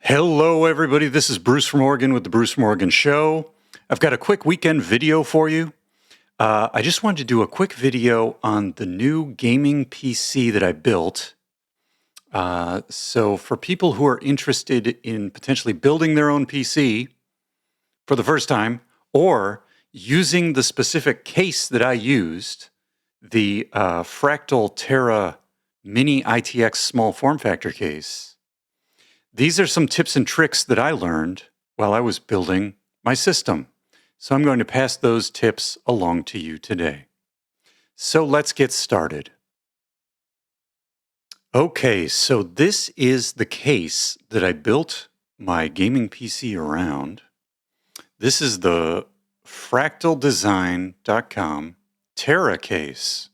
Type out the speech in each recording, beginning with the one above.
Hello, everybody. This is Bruce from Oregon with the Bruce from Oregon Show. I've got a quick weekend video for you. I just wanted to do a quick video on the new gaming PC that I built. So for people who are interested in potentially building their own PC for the first time, or using the specific case that I used, the Fractal Terra mini-ITX small form factor case, these are some tips and tricks that I learned while I was building my system. So I'm going to pass those tips along to you today. So let's get started. Okay, so this is the case that I built my gaming PC around. This is the fractaldesign.com Terra case.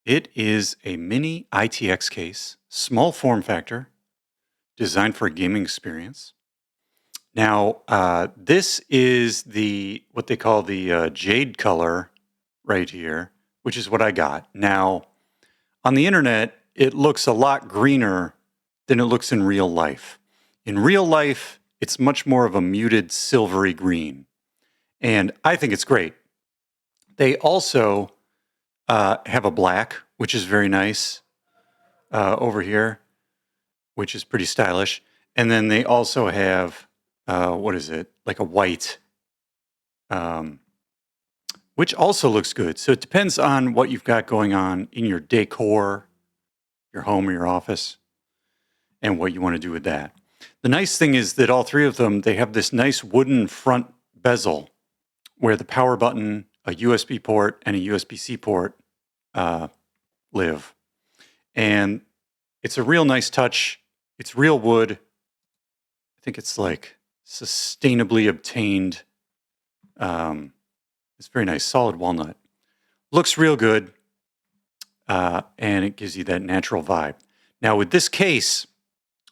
It is a mini ITX case, small form factor, designed for a gaming experience. Now, this is what they call the Jade color right here, which is what I got. Now, on the internet, it looks a lot greener than it looks in real life. In real life, it's much more of a muted silvery green, and I think it's great. They also have a black, which is very nice over here, which is pretty stylish. And then they also have, what is it? Like a white, which also looks good. So it depends on what you've got going on in your decor, your home or your office, and what you want to do with that. The nice thing is that all three of them, they have this nice wooden front bezel where the power button, a USB port, and a USB-C port live. And it's a real nice touch. It's real wood. I think it's like sustainably obtained. It's very nice, solid walnut. Looks real good, and it gives you that natural vibe. Now with this case,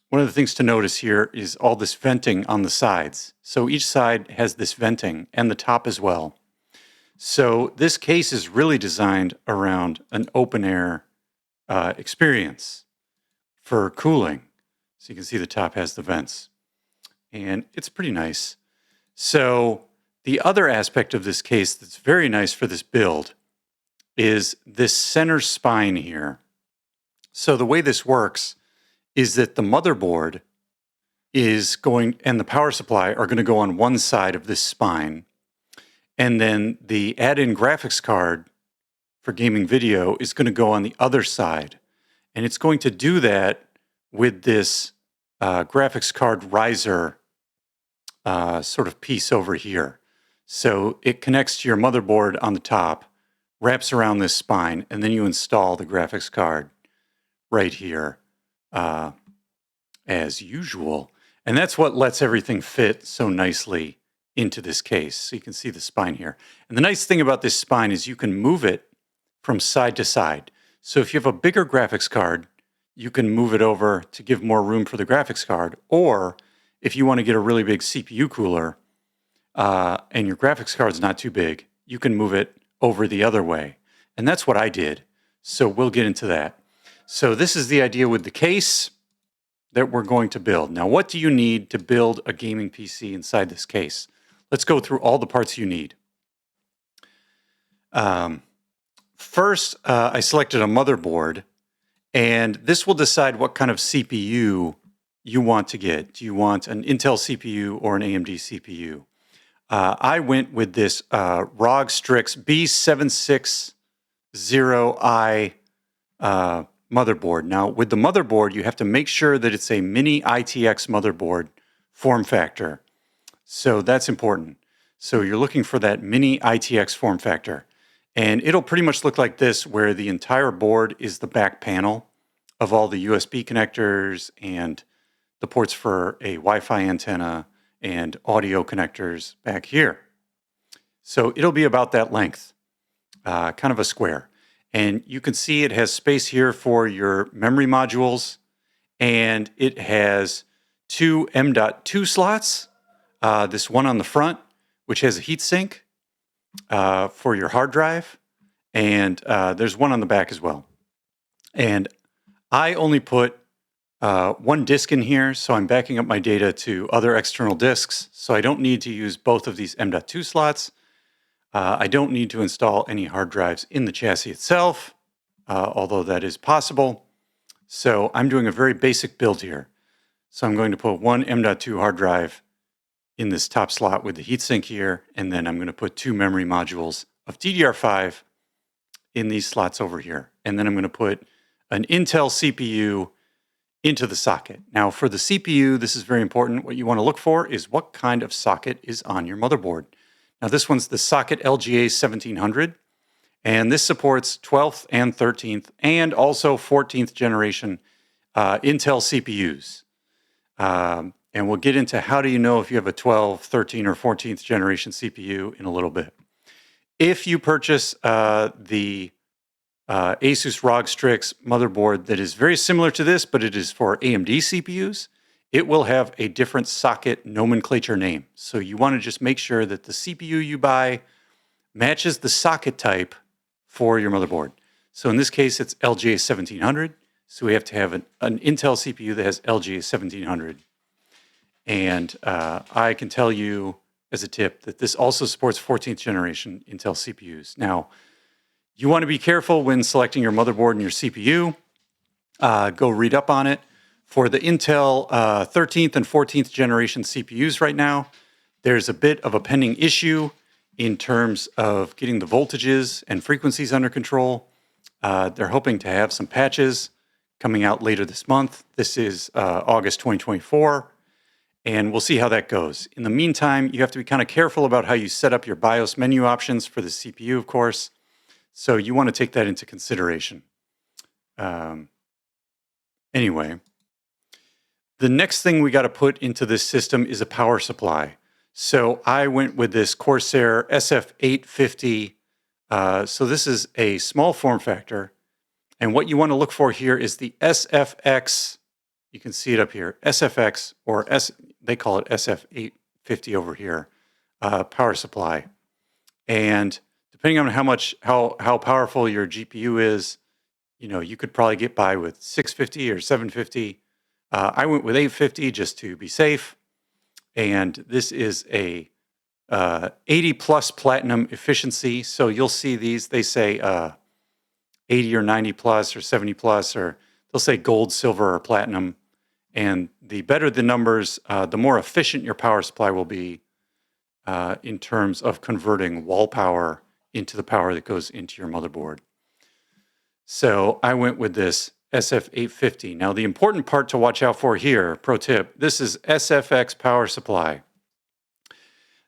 one of the things to notice here is all this venting on the sides. So each side has this venting, and the top as well. So this case is really designed around an open air experience for cooling. So you can see the top has the vents, and it's pretty nice. So the other aspect of this case that's very nice for this build is this center spine here. So the way this works is that the motherboard is going, and the power supply are going to go on one side of this spine, and then the add-in graphics card for gaming video is going to go on the other side. And it's going to do that with this graphics card riser sort of piece over here. So it connects to your motherboard on the top, wraps around this spine, and then you install the graphics card right here as usual. And that's what lets everything fit so nicely into this case. So you can see the spine here. And the nice thing about this spine is you can move it from side to side. So if you have a bigger graphics card, you can move it over to give more room for the graphics card. Or if you want to get a really big CPU cooler and your graphics card's not too big, you can move it over the other way. And that's what I did. So we'll get into that. So this is the idea with the case that we're going to build. Now, what do you need to build a gaming PC inside this case? Let's go through all the parts you need. First, I selected a motherboard, and this will decide what kind of CPU you want to get. Do you want an Intel CPU or an AMD CPU? I went with this ROG Strix B760i motherboard. Now, with the motherboard, you have to make sure that it's a mini-ITX motherboard form factor. So that's important. So you're looking for that mini-ITX form factor. And it'll pretty much look like this, where the entire board is the back panel of all the USB connectors and the ports for a Wi-Fi antenna and audio connectors back here. So it'll be about that length, kind of a square. And you can see it has space here for your memory modules, and it has two M.2 slots. This one on the front, which has a heatsink for your hard drive, and there's one on the back as well. And I only put one disk in here, so I'm backing up my data to other external disks, so I don't need to use both of these M.2 slots. I don't need to install any hard drives in the chassis itself, although that is possible. So I'm doing a very basic build here. So I'm going to put one M.2 hard drive in this top slot with the heatsink here, and then I'm going to put 2 memory modules of DDR5 in these slots over here. And then I'm going to put an Intel CPU into the socket. Now for the CPU, this is very important. What you want to look for is what kind of socket is on your motherboard. Now this one's the socket LGA 1700, and this supports 12th and 13th and also 14th generation Intel CPUs. And we'll get into how do you know if you have a 12th, 13th, or 14th generation CPU in a little bit. If you purchase the ASUS ROG Strix motherboard that is very similar to this, but it is for AMD CPUs, it will have a different socket nomenclature name. So you want to just make sure that the CPU you buy matches the socket type for your motherboard. So in this case, it's LGA 1700. So we have to have an Intel CPU that has LGA 1700. And I can tell you as a tip that this also supports 14th generation Intel CPUs. Now, you want to be careful when selecting your motherboard and your CPU. Go read up on it. For the Intel 13th and 14th generation CPUs right now, there's a bit of a pending issue in terms of getting the voltages and frequencies under control. They're hoping to have some patches coming out later this month. This is August 2024, and we'll see how that goes. In the meantime, you have to be kind of careful about how you set up your BIOS menu options for the CPU, of course. So you want to take that into consideration. Anyway, the next thing we got to put into this system is a power supply. So I went with this Corsair SF850. So this is a small form factor. And what you want to look for here is the SFX. You can see it up here, SFX, or they call it SF850 over here, power supply. And depending on how powerful your GPU is, you know, you could probably get by with 650 or 750. I went with 850 just to be safe. And this is a 80 plus platinum efficiency. So you'll see these, they say 80 or 90 plus or 70 plus, or they'll say gold, silver, or platinum. And the better the numbers, the more efficient your power supply will be in terms of converting wall power into the power that goes into your motherboard. So I went with this SF850. Now the important part to watch out for here, pro tip, this is SFX power supply.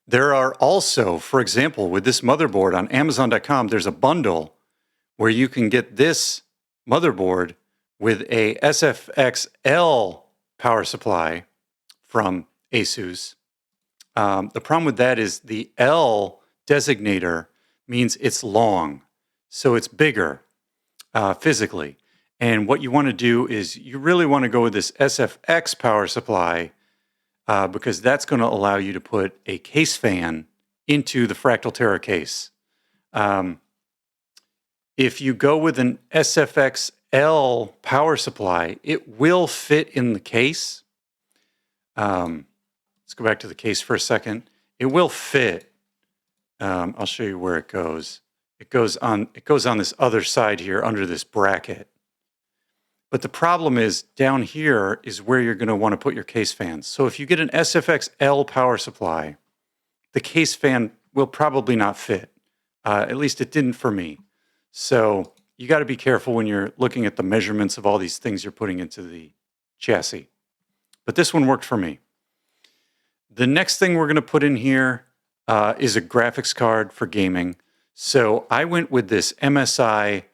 There are also, for example, with this motherboard on Amazon.com, there's a bundle where you can get this motherboard with a SFX-L power supply from ASUS. The problem with that is the L designator means it's long, so it's bigger physically. And what you want to do is you really want to go with this SFX power supply because that's going to allow you to put a case fan into the Fractal Terra case. If you go with an SFX-L power supply, it will fit in the case. Let's go back to the case for a second. It will fit. I'll show you where it goes. It goes on this other side here under this bracket. But the problem is down here is where you're going to want to put your case fans. So if you get an SFX-L power supply, the case fan will probably not fit. At least it didn't for me. So you got to be careful when you're looking at the measurements of all these things you're putting into the chassis. But this one worked for me. The next thing we're going to put in here is a graphics card for gaming. So I went with this MSI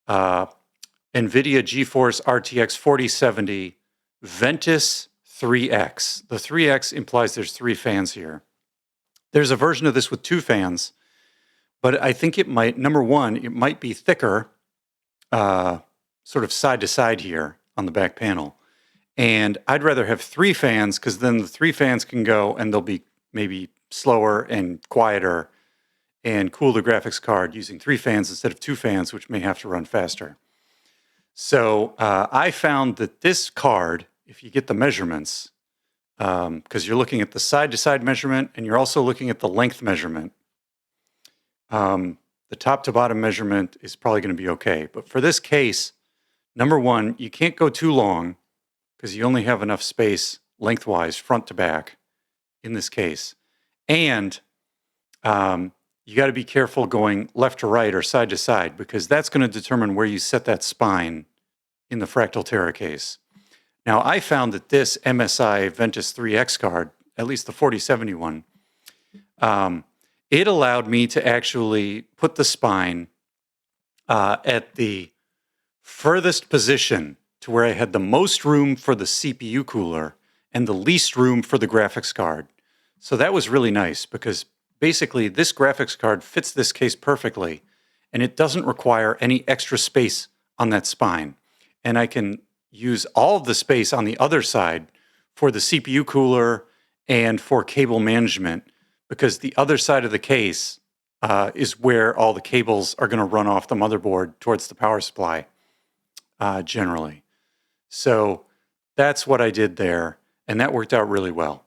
NVIDIA GeForce RTX 4070 VENTUS 3X. The 3X implies there's 3 fans here. There's a version of this with 2 fans, but I think it might, number one, it might be thicker, sort of side to side here on the back panel. And I'd rather have 3 fans because then the 3 fans can go and they'll be maybe slower and quieter and cool the graphics card using 3 fans instead of 2 fans, which may have to run faster. So I found that this card if you get the measurements, because you're looking at the side-to-side measurement and you're also looking at the length measurement. The top to bottom measurement is probably going to be okay. But for this case, number one, you can't go too long because you only have enough space lengthwise, front to back, in this case. And you got to be careful going left to right or side to side because that's going to determine where you set that spine in the Fractal Terra case. Now, I found that this MSI Ventus 3X card, at least the 4070 one, it allowed me to actually put the spine at the furthest position to where I had the most room for the CPU cooler and the least room for the graphics card. So that was really nice because basically this graphics card fits this case perfectly and it doesn't require any extra space on that spine. And I can use all of the space on the other side for the CPU cooler and for cable management because the other side of the case is where all the cables are going to run off the motherboard towards the power supply, generally. So that's what I did there, and that worked out really well.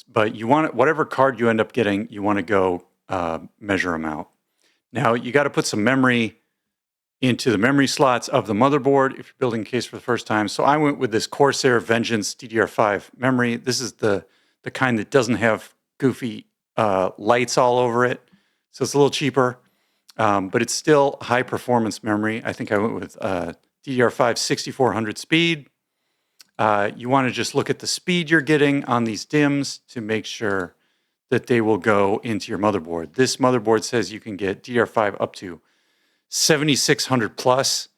But you want whatever card you end up getting, you want to go measure them out. Now, you got to put some memory into the memory slots of the motherboard if you're building a case for the first time. So I went with this Corsair Vengeance DDR5 memory. This is the kind that doesn't have goofy lights all over it. So it's a little cheaper, but it's still high performance memory. I think I went with DDR5 6400 speed. You want to just look at the speed you're getting on these DIMMs to make sure that they will go into your motherboard. This motherboard says you can get DDR5 up to 7600 plus.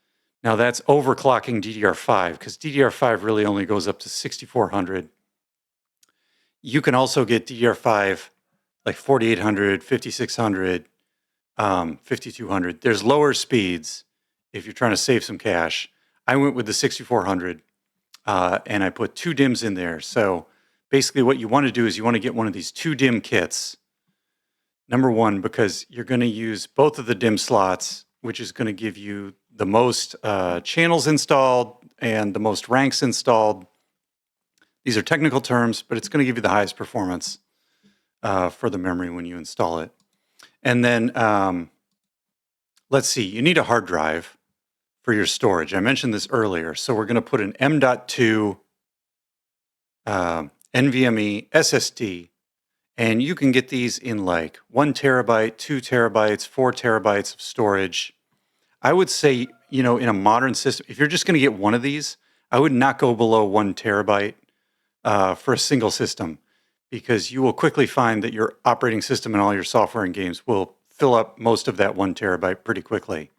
Now that's overclocking DDR5 because DDR5 really only goes up to 6400. You can also get DDR5 like 4800, 5600, 5200. There's lower speeds if you're trying to save some cash. I went with the 6400 and I put 2 DIMMs in there. So basically what you want to do is you want to get one of these 2 DIMM kits. Number one, because you're going to use both of the DIMM slots, which is going to give you the most channels installed and the most ranks installed. These are technical terms, but it's going to give you the highest performance for the memory when you install it. And then, let's see, you need a hard drive for your storage. I mentioned this earlier. So we're going to put an M.2 NVMe SSD, and you can get these in like 1 terabyte, 2 terabytes, 4 terabytes of storage. I would say, in a modern system, if you're just going to get one of these, I would not go below 1 terabyte for a single system, because you will quickly find that your operating system and all your software and games will fill up most of that 1 terabyte pretty quickly.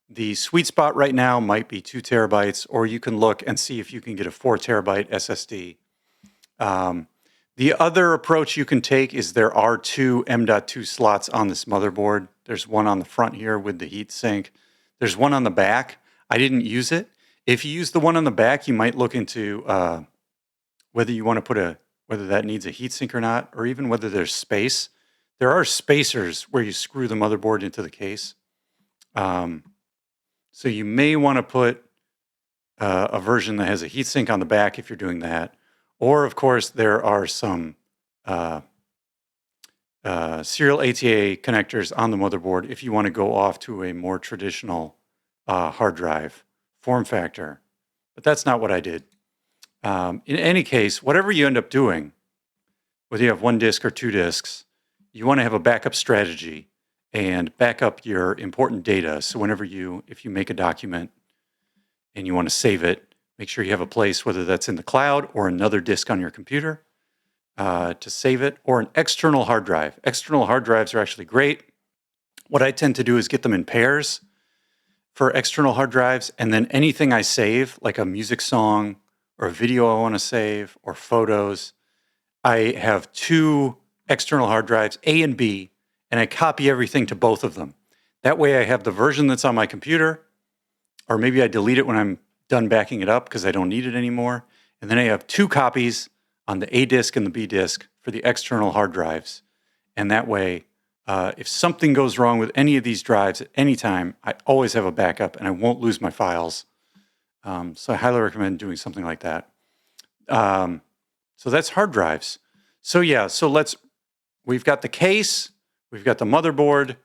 The sweet spot right now might be 2 terabytes, or you can look and see if you can get a 4 terabyte SSD. The other approach you can take is there are 2 M.2 slots on this motherboard. There's one on the front here with the heat sink. There's one on the back. I didn't use it. If you use the one on the back, you might look into whether you want to whether that needs a heatsink or not, or even whether there's space. There are spacers where you screw the motherboard into the case. So you may want to put a version that has a heatsink on the back if you're doing that. Or, of course, there are some serial ATA connectors on the motherboard if you want to go off to a more traditional hard drive form factor. But that's not what I did. In any case, whatever you end up doing, whether you have 1 disk or 2 disks, you want to have a backup strategy and back up your important data. So whenever if you make a document and you want to save it, make sure you have a place, whether that's in the cloud or another disk on your computer, to save it, or an external hard drive. External hard drives are actually great. What I tend to do is get them in pairs for external hard drives, and then anything I save, like a music song or a video I want to save or photos, I have 2 external hard drives, A and B, and I copy everything to both of them. That way I have the version that's on my computer, or maybe I delete it when I'm done backing it up because I don't need it anymore. And then I have 2 copies on the A disk and the B disk for the external hard drives. And that way, if something goes wrong with any of these drives at any time, I always have a backup and I won't lose my files So I highly recommend doing something like that. So that's hard drives. So yeah, we've got the case, we've got the motherboard,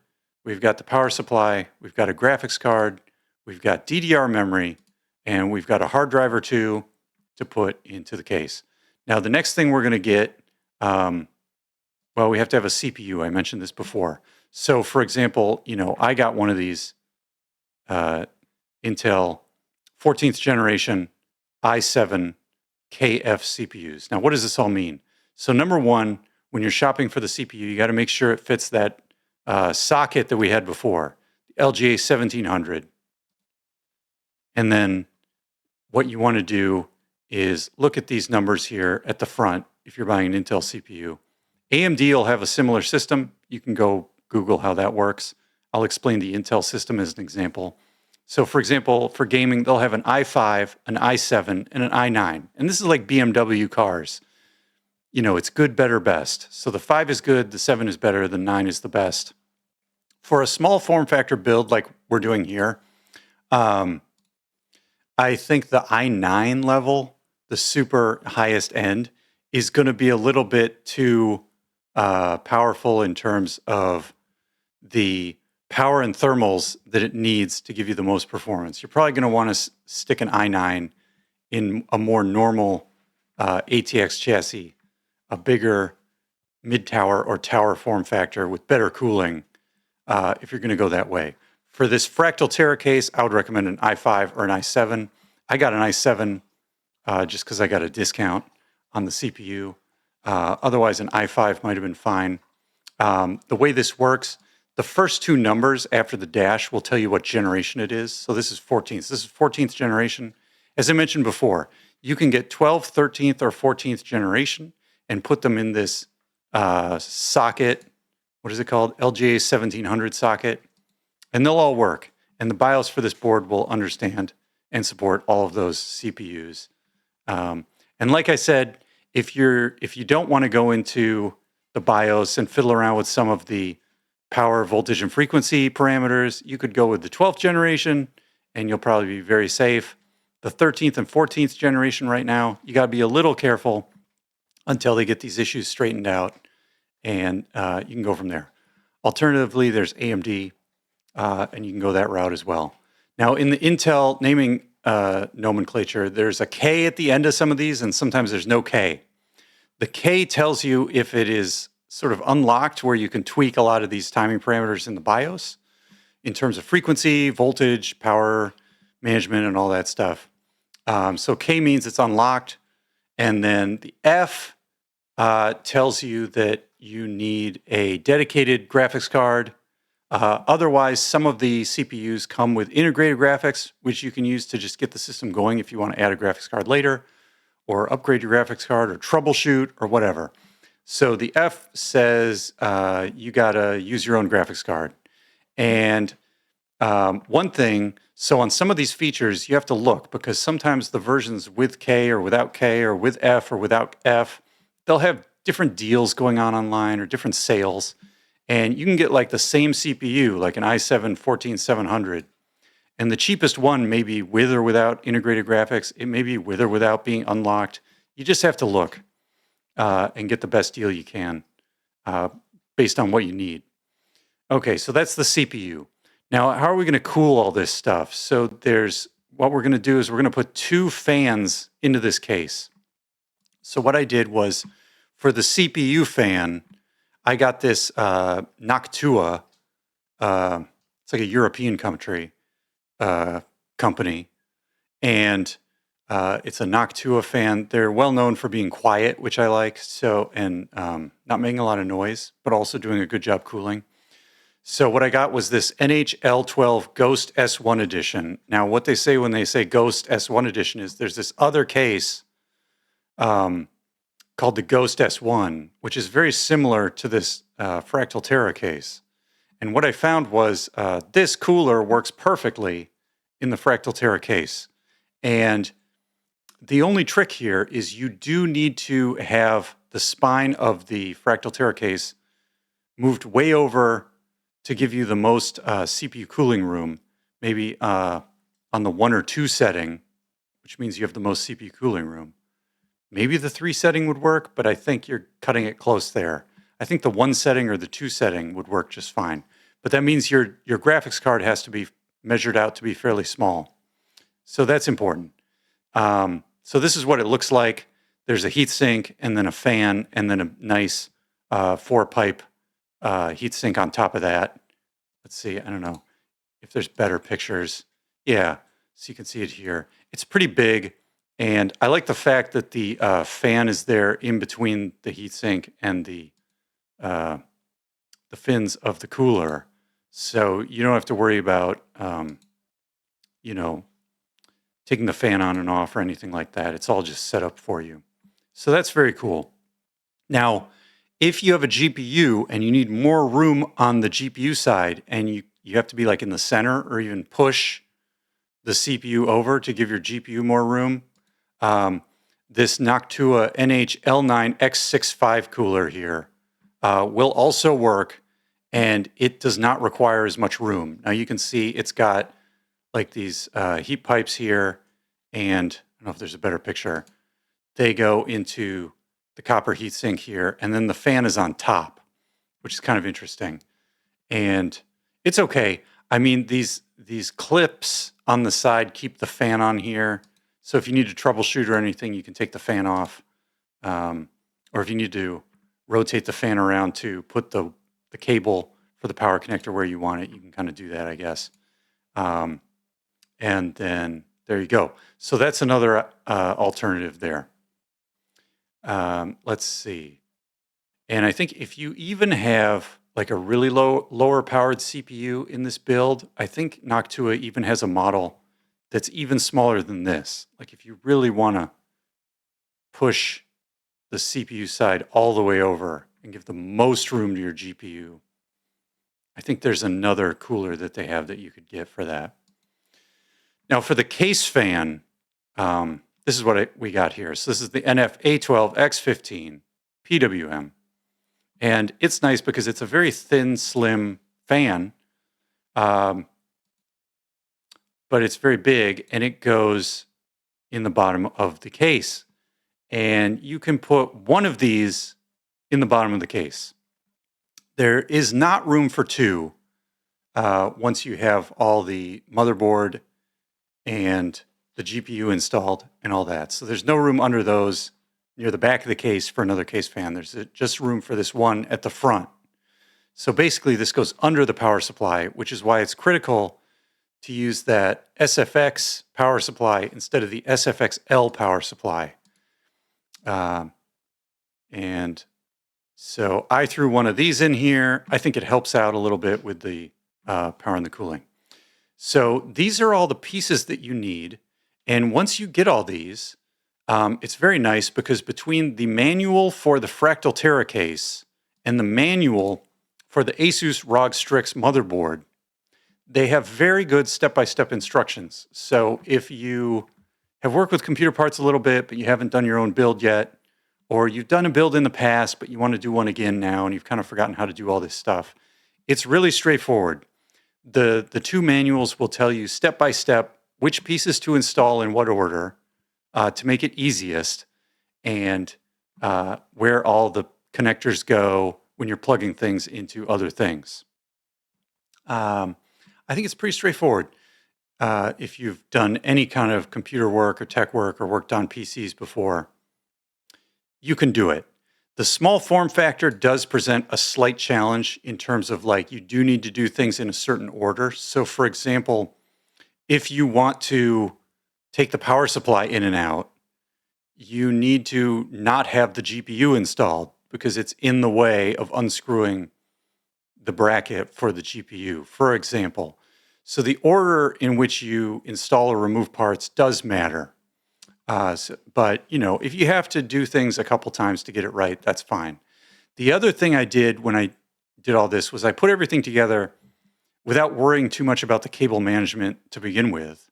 we've got the power supply, we've got a graphics card, we've got DDR memory, and we've got a hard drive or two to put into the case. Now, the next thing we're going to get, well, we have to have a CPU. I mentioned this before. So, for example, I got one of these Intel 14th generation i7 KF CPUs. Now, what does this all mean? So, number one, when you're shopping for the CPU, you got to make sure it fits that socket that we had before, the LGA 1700. And then what you want to do is look at these numbers here at the front if you're buying an Intel CPU. AMD will have a similar system. You can go Google how that works. I'll explain the Intel system as an example. So for example, for gaming, they'll have an i5, an i7, and an i9. And this is like BMW cars. It's good, better, best. So the 5 is good, the 7 is better, the 9 is the best. For a small form factor build like we're doing here, I think the i9 level, the super highest end, is going to be a little bit too powerful in terms of the power and thermals that it needs to give you the most performance. You're probably going to want to stick an i9 in a more normal ATX chassis, a bigger mid-tower or tower form factor with better cooling if you're going to go that way. For this Fractal Terra case, I would recommend an i5 or an i7. I got an i7 just because I got a discount on the CPU. Otherwise, an i5 might have been fine. The way this works, the first two numbers after the dash will tell you what generation it is. So this is 14th. This is 14th generation. As I mentioned before, you can get 12th, 13th, or 14th generation and put them in this socket. What is it called? LGA 1700 socket. And they'll all work. And the BIOS for this board will understand and support all of those CPUs. And like I said, if you don't want to go into the BIOS and fiddle around with some of the power, voltage, and frequency parameters, you could go with the 12th generation, and you'll probably be very safe. The 13th and 14th generation right now, you got to be a little careful until they get these issues straightened out, and you can go from there. Alternatively, there's AMD, and you can go that route as well. Now, in the Intel naming nomenclature, there's a K at the end of some of these, and sometimes there's no K. The K tells you if it is sort of unlocked, where you can tweak a lot of these timing parameters in the BIOS in terms of frequency, voltage, power management, and all that stuff. So K means it's unlocked. And then the F tells you that you need a dedicated graphics card. Otherwise, some of the CPUs come with integrated graphics, which you can use to just get the system going if you want to add a graphics card later, or upgrade your graphics card, or troubleshoot, or whatever. So the F says you got to use your own graphics card. And one thing, so on some of these features, you have to look, because sometimes the versions with K or without K or with F or without F, they'll have different deals going on online or different sales. And you can get like the same CPU, like an i7 14700. And the cheapest one may be with or without integrated graphics. It may be with or without being unlocked. You just have to look and get the best deal you can based on what you need. Okay, so that's the CPU. Now, how are we going to cool all this stuff? So what we're going to do is we're going to put 2 fans into this case. So what I did was, for the CPU fan, I got this Noctua, it's like a European company, and it's a Noctua fan. They're well known for being quiet, which I like, and not making a lot of noise, but also doing a good job cooling. So what I got was this NHL12 Ghost S1 Edition. Now, what they say when they say Ghost S1 Edition is there's this other case called the Ghost S1, which is very similar to this Fractal Terra case. And what I found was this cooler works perfectly in the Fractal Terra case. And the only trick here is you do need to have the spine of the Fractal Terra case moved way over to give you the most CPU cooling room, maybe on the 1 or 2 setting, which means you have the most CPU cooling room. Maybe the 3 setting would work, but I think you're cutting it close there. I think the 1 setting or the 2 setting would work just fine. But that means your graphics card has to be measured out to be fairly small. So that's important. So this is what it looks like. There's a heatsink and then a fan and then a nice 4-pipe heatsink on top of that. Let's see, I don't know if there's better pictures. Yeah, so you can see it here. It's pretty big, and I like the fact that the fan is there in between the heatsink and the fins of the cooler. So you don't have to worry about, you know, taking the fan on and off or anything like that. It's all just set up for you. So that's very cool. Now, if you have a GPU and you need more room on the GPU side and you have to be like in the center or even push the CPU over to give your GPU more room, this Noctua NF-A12x15 cooler here will also work, and it does not require as much room. Now you can see it's got like these heat pipes here, and I don't know if there's a better picture. They go into the copper heatsink here, and then the fan is on top, which is kind of interesting. And it's okay. I mean, these clips on the side keep the fan on here. So if you need to troubleshoot or anything, you can take the fan off. Or if you need to rotate the fan around to put the cable for the power connector where you want it, you can kind of do that, I guess. And then there you go. So that's another alternative there. Let's see. And I think if you even have like a really lower powered CPU in this build, I think Noctua even has a model that's even smaller than this. Like if you really want to push the CPU side all the way over and give the most room to your GPU, I think there's another cooler that they have that you could get for that. Now for the case fan, this is what we got here. So this is the NF-A12x15 PWM. And it's nice because it's a very thin, slim fan, but it's very big, and it goes in the bottom of the case. And you can put one of these in the bottom of the case. There is not room for 2 once you have all the motherboard and the GPU installed and all that. So there's no room under those near the back of the case for another case fan. There's just room for this one at the front. So basically this goes under the power supply, which is why it's critical to use that SFX power supply instead of the SFX-L power supply. And so I threw one of these in here. I think it helps out a little bit with the power and the cooling. So these are all the pieces that you need. And once you get all these, it's very nice because between the manual for the Fractal Terra case and the manual for the ASUS ROG Strix motherboard, they have very good step-by-step instructions. So if you have worked with computer parts a little bit, but you haven't done your own build yet, or you've done a build in the past, but you want to do one again now, and you've kind of forgotten how to do all this stuff, it's really straightforward. The 2 manuals will tell you step-by-step which pieces to install in what order, to make it easiest, and where all the connectors go when you're plugging things into other things. I think it's pretty straightforward. If you've done any kind of computer work or tech work or worked on PCs before, you can do it. The small form factor does present a slight challenge in terms of like you do need to do things in a certain order. So for example, if you want to take the power supply in and out, you need to not have the GPU installed because it's in the way of unscrewing the bracket for the GPU, for example. So the order in which you install or remove parts does matter. But, you know, if you have to do things a couple times to get it right, that's fine. The other thing I did when I did all this was I put everything together without worrying too much about the cable management to begin with.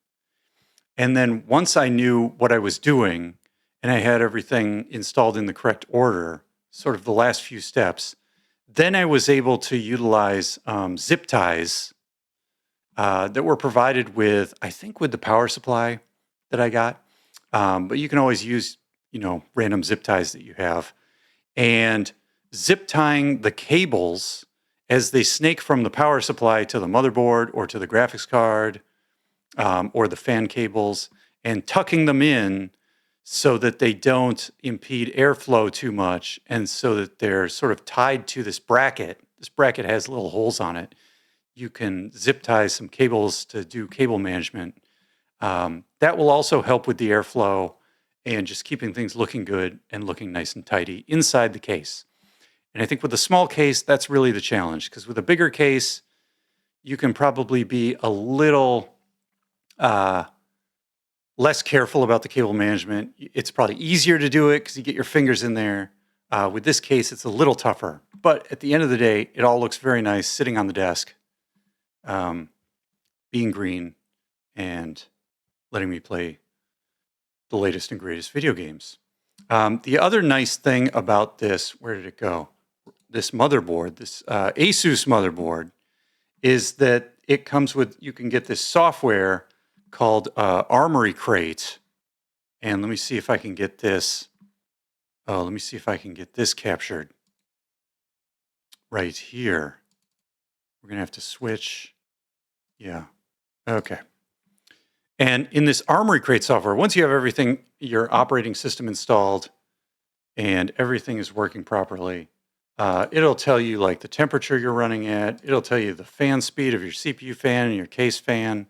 And then once I knew what I was doing and I had everything installed in the correct order, sort of the last few steps, then I was able to utilize zip ties that were provided with, I think with the power supply that I got. but you can always use, random zip ties that you have. And zip tying the cables as they snake from the power supply to the motherboard or to the graphics card or the fan cables, and tucking them in so that they don't impede airflow too much, and so that they're sort of tied to this bracket. This bracket has little holes on it. You can zip tie some cables to do cable management. That will also help with the airflow and just keeping things looking good and looking nice and tidy inside the case. And I think with a small case, that's really the challenge, because with a bigger case, you can probably be a little less careful about the cable management. It's probably easier to do it because you get your fingers in there. With this case, it's a little tougher. But at the end of the day, it all looks very nice sitting on the desk, being green and letting me play the latest and greatest video games. The other nice thing about this, where did it go? This motherboard, this ASUS motherboard, is that it comes with, you can get this software called Armory Crate. And let me see if I can get this. Oh, let me see if I can get this captured right here. We're going to have to switch. Yeah. Okay. And in this Armory Crate software, once you have everything, your operating system installed and everything is working properly, it'll tell you like the temperature you're running at. It'll tell you the fan speed of your CPU fan and your case fan.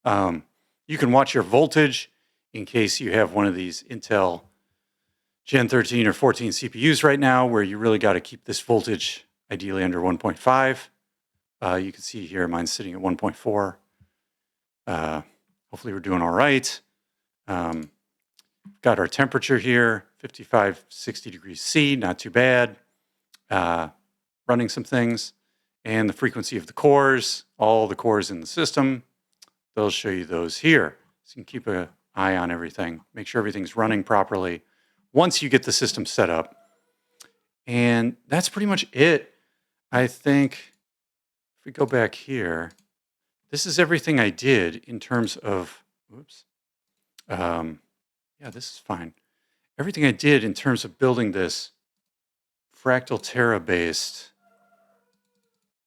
You can watch your voltage in case you have one of these Intel Gen 13 or 14 CPUs right now, where you really got to keep this voltage ideally under 1.5. You can see here mine's sitting at 1.4. Hopefully we're doing all right. Got our temperature here, 55, 60 degrees C, not too bad. Running some things. And the frequency of the cores, all the cores in the system. They'll show you those here. So you can keep an eye on everything. Make sure everything's running properly once you get the system set up. And that's pretty much it. I think if we go back here, this is everything I did in terms of, oops. Yeah, this is fine. Everything I did in terms of building this Fractal Terra based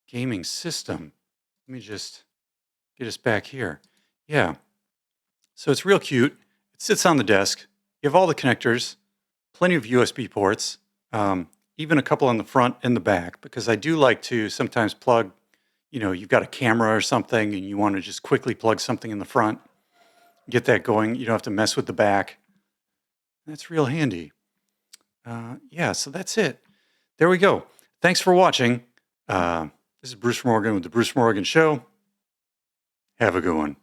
gaming system. Let me just get us back here. Yeah. So it's real cute. It sits on the desk. You have all the connectors, plenty of USB ports, even a couple on the front and the back, because I do like to sometimes plug, you've got a camera or something and you want to just quickly plug something in the front, get that going. You don't have to mess with the back. That's real handy. Yeah, so that's it. There we go. Thanks for watching. This is Bruce Morgan with The Bruce Morgan Show. Have a good one.